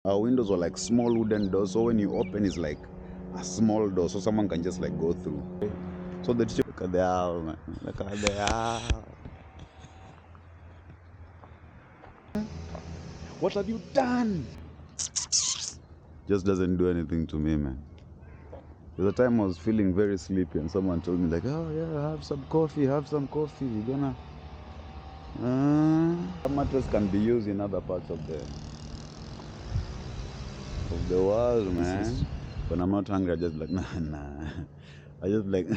Our windows were like small wooden doors, so when you open, it's like a small door, so someone can just like go through. So the teacher, look at the owl, man. Look at the owl. What have you done? Just doesn't do anything to me, man. There's a time I was feeling very sleepy and someone told me like, oh yeah, have some coffee, you're gonna... The mattress can be used in other parts of the world, man. When I'm not hungry, I just like, nah. I just like,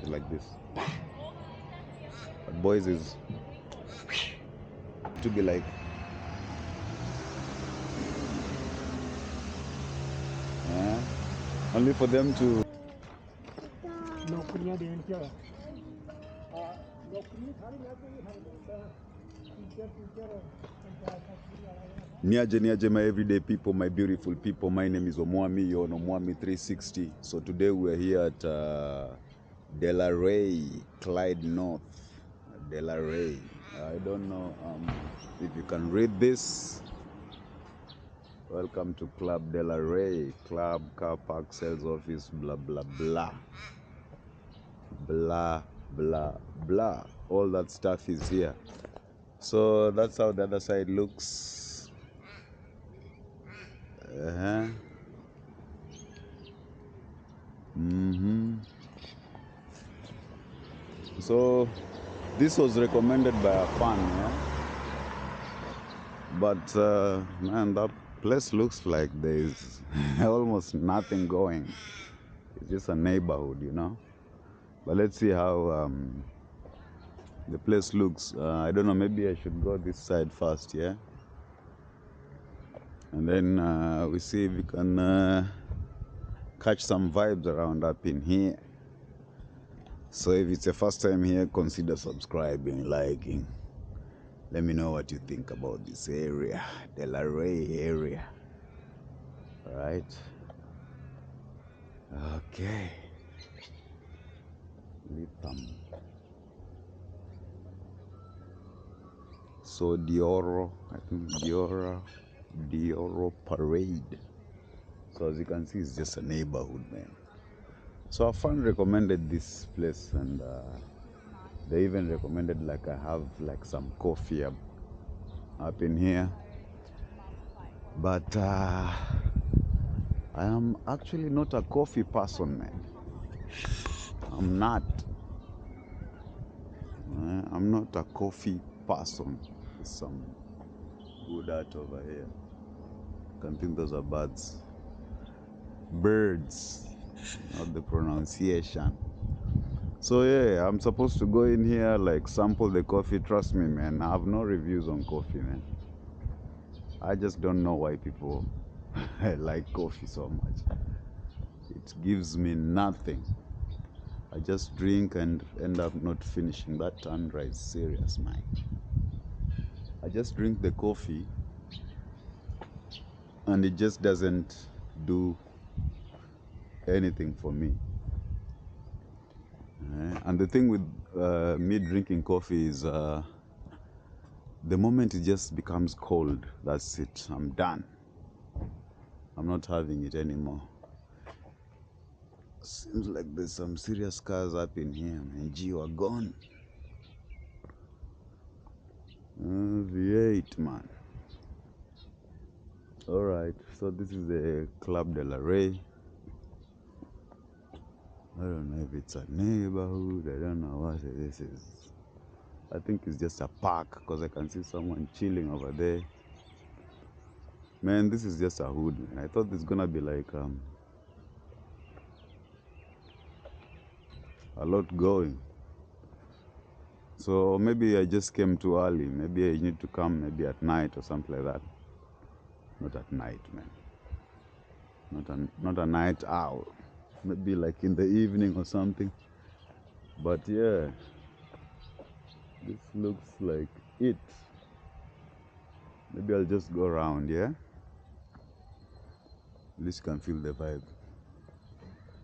like this. But boys is to be like, only for them to... Niaje, my everyday people, my beautiful people. My name is Omwami, you're on Omwami 360. So today we're here at Delaray, Clyde North. Delaray. I don't know if you can read this. Welcome to Club Delaray. Club, car park, sales office, blah, blah, blah. Blah, blah, blah. All that stuff is here. So that's how the other side looks. So this was recommended by a fan, yeah? But man, that place looks like there's almost nothing going. It's just a neighborhood, you know. But let's see how the place looks. I don't know, maybe I should go this side first, yeah? And then we see if we can catch some vibes around up in here. So if it's your first time here, consider subscribing, liking. Let me know what you think about this area, Delaray area. All right. Okay. Litham. So Dioro, I think Dioro Parade. So as you can see, it's just a neighborhood, man. So a friend recommended this place, and they even recommended like I have like some coffee up in here. But I am actually not a coffee person, man. I'm not. I'm not a coffee person. There's some good art over here. I can think those are birds. Birds, not the pronunciation. So yeah, I'm supposed to go in here, like sample the coffee. Trust me, man, I have no reviews on coffee, man. I just don't know why people like coffee so much. It gives me nothing. I just drink and end up not finishing. That Tundra is serious, man. I just drink the coffee and it just doesn't do anything for me. And the thing with me drinking coffee is the moment it just becomes cold, that's it. I'm done. I'm not having it anymore. Seems like there's some serious cars up in here, man. G-Wagon. V8, man. Alright, so this is the Club Delaray. I don't know if it's a neighborhood. I don't know what this is. I think it's just a park because I can see someone chilling over there. Man, this is just a hood, man. I thought it's gonna be like a lot going. So maybe I just came too early. Maybe I need to come maybe at night or something like that. Not at night, man. Not a night owl. Maybe like in the evening or something. But yeah, this looks like it. Maybe I'll just go around, yeah? At least you can feel the vibe.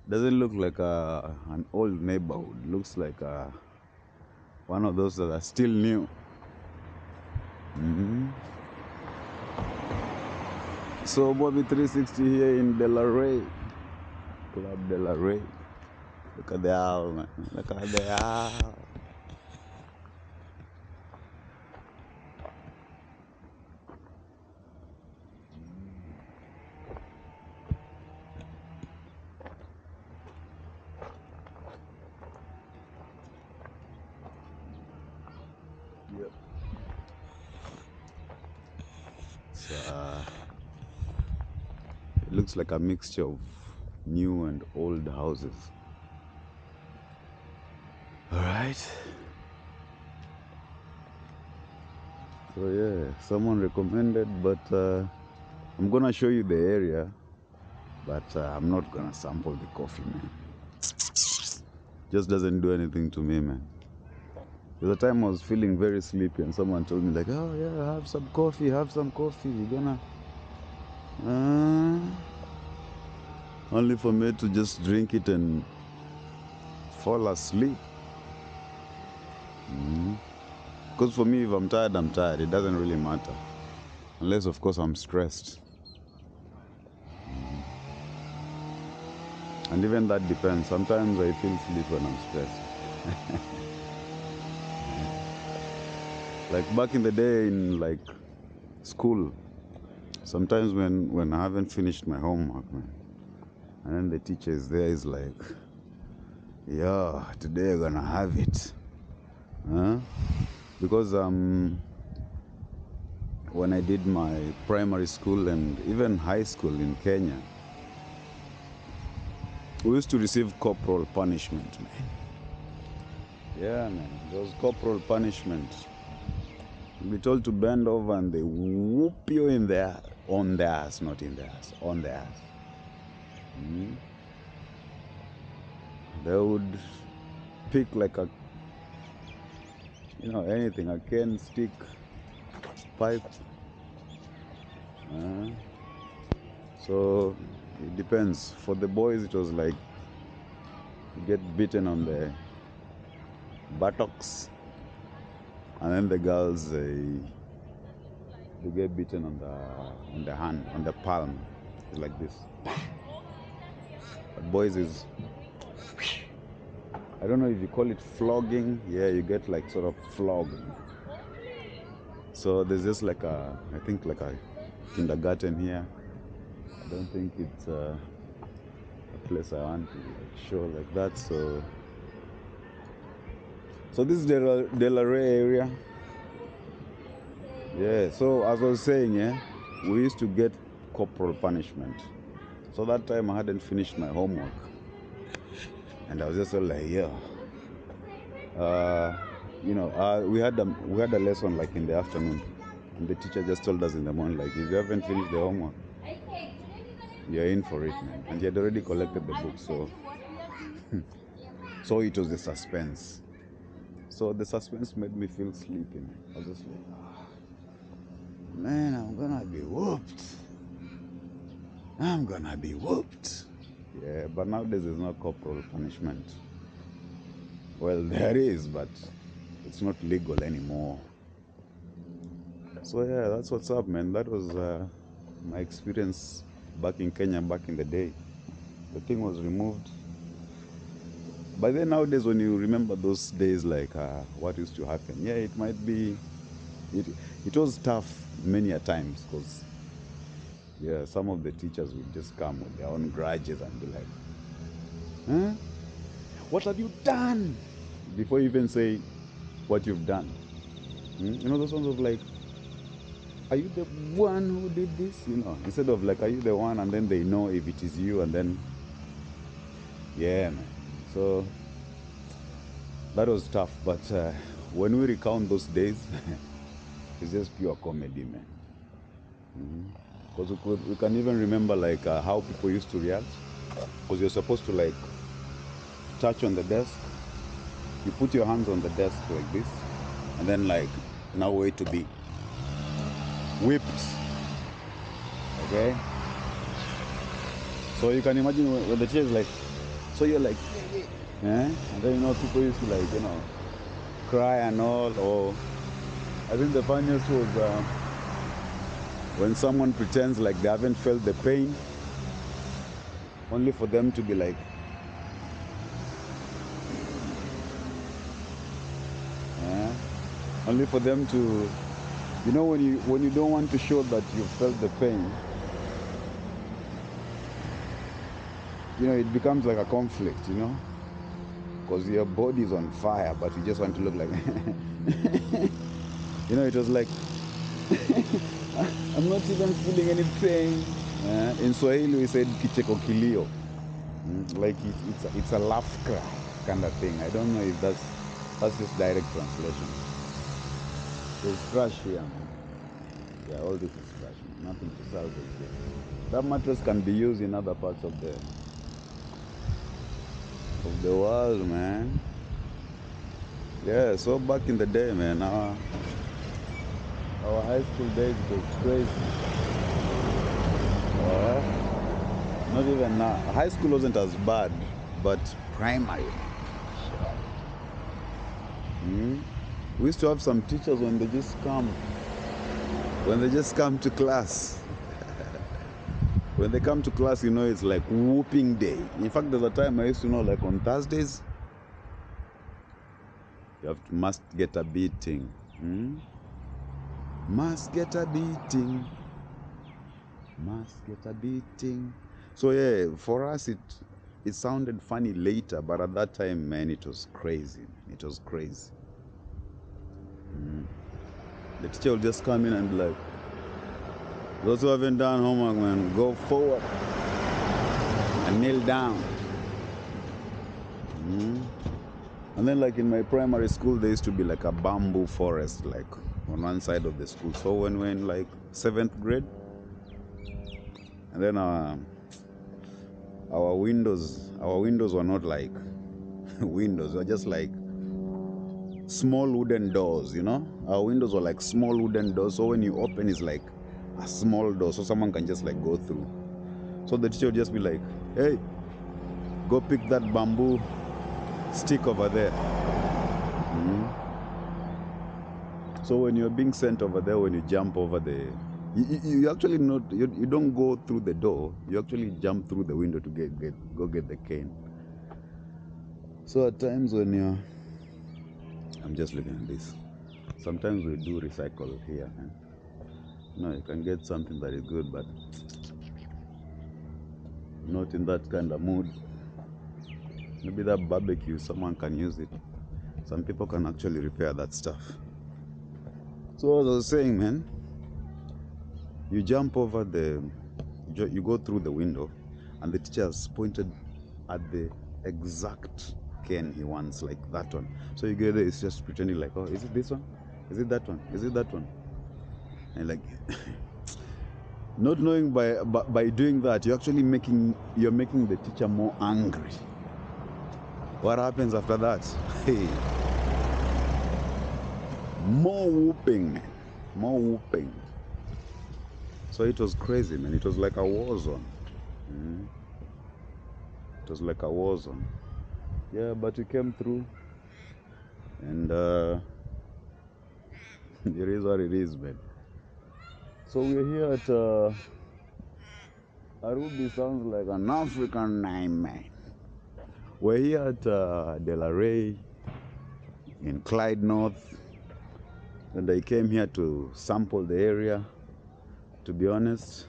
Doesn't look like an old neighborhood. Looks like one of those that are still new. So Bobby 360 here in Delaray, Club Delaray. Look at the owl, man. Look at the owl. Yep. So, it looks like a mixture of new and old houses. Alright. So yeah, someone recommended, but I'm gonna show you the area, but I'm not gonna sample the coffee, man. Just doesn't do anything to me, man. There's a time I was feeling very sleepy and someone told me like, oh yeah, have some coffee, you're gonna only for me to just drink it and fall asleep. Because for me, if I'm tired, I'm tired. It doesn't really matter. Unless, of course, I'm stressed. And even that depends. Sometimes I feel sleep when I'm stressed. Like back in the day in like school, sometimes when I haven't finished my homework, man, and then the teacher is there, is like, yeah, today you're gonna have it. Huh? Because when I did my primary school and even high school in Kenya, we used to receive corporal punishment, man. Yeah, man, it was corporal punishment. You'll be told to bend over and they whoop you in the on the ass, not in the ass, on the ass. They would pick like a, anything, a cane, stick, pipe. So it depends. For the boys, it was like you get beaten on the buttocks, and then the girls they get beaten on the hand, on the palm, like this. But boys is, I don't know if you call it flogging. Yeah, you get like sort of flogged. So there's just like I think like a kindergarten here. I don't think it's a place I want to like show like that. So this is the Delaray area. Yeah, so as I was saying, yeah, we used to get corporal punishment. So that time I hadn't finished my homework. And I was just like, yeah. We had a lesson like in the afternoon. And the teacher just told us in the morning, like, if you haven't finished the homework, you're in for it, man. And he had already collected the book, so so it was the suspense. So the suspense made me feel sleepy, man. I was just like, man, I'm gonna be whooped. I'm gonna be whooped. Yeah, but nowadays there's no corporal punishment. Well, there is, but it's not legal anymore. So yeah, that's what's up, man. That was my experience back in Kenya back in the day. The thing was removed. But then nowadays, when you remember those days, like what used to happen, yeah, it might be, it was tough many a times, because yeah, some of the teachers would just come with their own grudges and be like, huh? What have you done? Before you even say what you've done. Those ones of like, are you the one who did this? Instead of like, are you the one? And then they know if it is you, and then, yeah, man. So that was tough. But when we recount those days, it's just pure comedy, man. Because we can even remember like how people used to react. Because you're supposed to like touch on the desk. You put your hands on the desk like this, and then like now wait to be whipped. Okay? So you can imagine when the chair is like, so you're like, and then people used to like, cry and all. Or I think the funniest was When someone pretends like they haven't felt the pain, only for them to be like, only for them to, you know, when you don't want to show that you felt the pain, you know, it becomes like a conflict, you know, because your body's on fire, but you just want to look like, you know, it was like, I'm not even feeling any pain. In Swahili, we said kicheko kilio. Like it's a laugh cry kind of thing. I don't know if that's just direct translation. There's trash here, man. Yeah, all this is trash, man. Nothing to salvage here. That mattress can be used in other parts of the world, man. Yeah, so back in the day, man, our high school days was crazy. Not even now. High school wasn't as bad, but primary. We used to have some teachers when they just come to class. When they come to class, you know, it's like whooping day. In fact, there's a time I used to know, like on Thursdays, you must get a beating. Must get a beating. Must get a beating. So yeah, for us it sounded funny later, but at that time, man, it was crazy. It was crazy. The teacher will just come in and be like, those who haven't done homework, man, go forward and kneel down. And then like in my primary school, there used to be like a bamboo forest, like on one side of the school. So when we're in like 7th grade, and then our windows were not like windows, they were just like small wooden doors, you know. Our windows were like small wooden doors, so when you open, it's like a small door, so someone can just like go through. So the teacher would just be like, hey, go pick that bamboo stick over there. So when you're being sent over there, when you jump over you actually not, you don't go through the door, you actually jump through the window to go get the cane. So at times when I'm just looking at this, sometimes we do recycle here, and you know, you can get something that is good, but not in that kind of mood. Maybe that barbecue, someone can use it. Some people can actually repair that stuff. So as I was saying, man, you jump over you go through the window, and the teacher has pointed at the exact cane he wants, like that one. So you go there, it's just pretending like, oh, is it this one? Is it that one? Is it that one? And like, not knowing by doing that, you're actually making the teacher more angry. What happens after that? Hey, more whooping, man. More whooping. So it was crazy, man. It was like a war zone. It was like a war zone. Yeah, but we came through, and it is what it is, man. So we're here at Arubi. Sounds like an African name, man. We're here at Delaray in Clyde North, and I came here to sample the area. To be honest,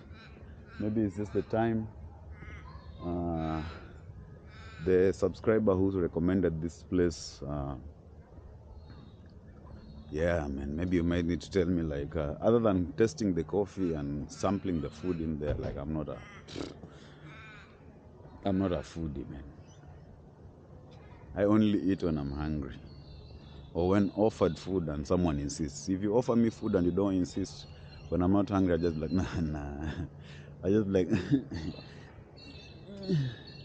maybe it's just the time. The subscriber who recommended this place, yeah, man, maybe you might need to tell me, like, other than tasting the coffee and sampling the food in there, like, I'm not a foodie, man. I only eat when I'm hungry, or when offered food and someone insists. If you offer me food and you don't insist, when I'm not hungry, I just like, nah. I just like,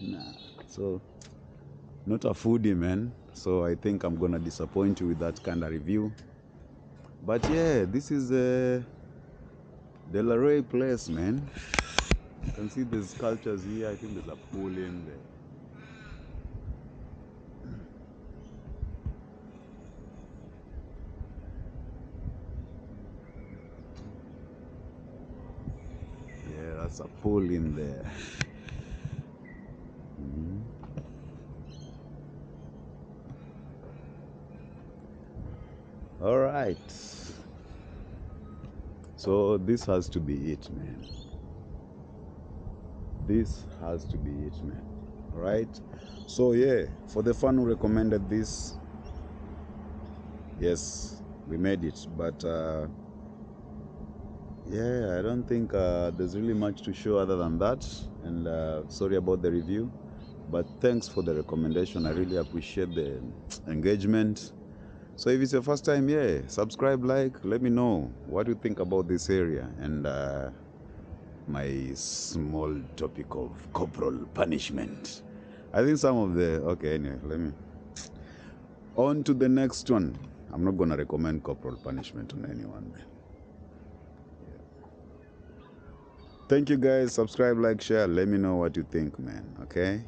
nah. So, not a foodie, man. So I think I'm gonna disappoint you with that kind of review. But yeah, this is a Delaray place, man. You can see there's sculptures here. I think there's a pool in there. That's a pool in there. All right. So this has to be it, man. This has to be it, man. All right. So yeah, for the fan who recommended this, yes, we made it. But yeah, I don't think there's really much to show other than that. And sorry about the review, but thanks for the recommendation. I really appreciate the engagement. So if it's your first time, yeah, subscribe, like, let me know what you think about this area and my small topic of corporal punishment. I think some of the, okay, anyway, let me, on to the next one. I'm not going to recommend corporal punishment on anyone, man. Thank you guys. Subscribe, like, share. Let me know what you think, man. Okay?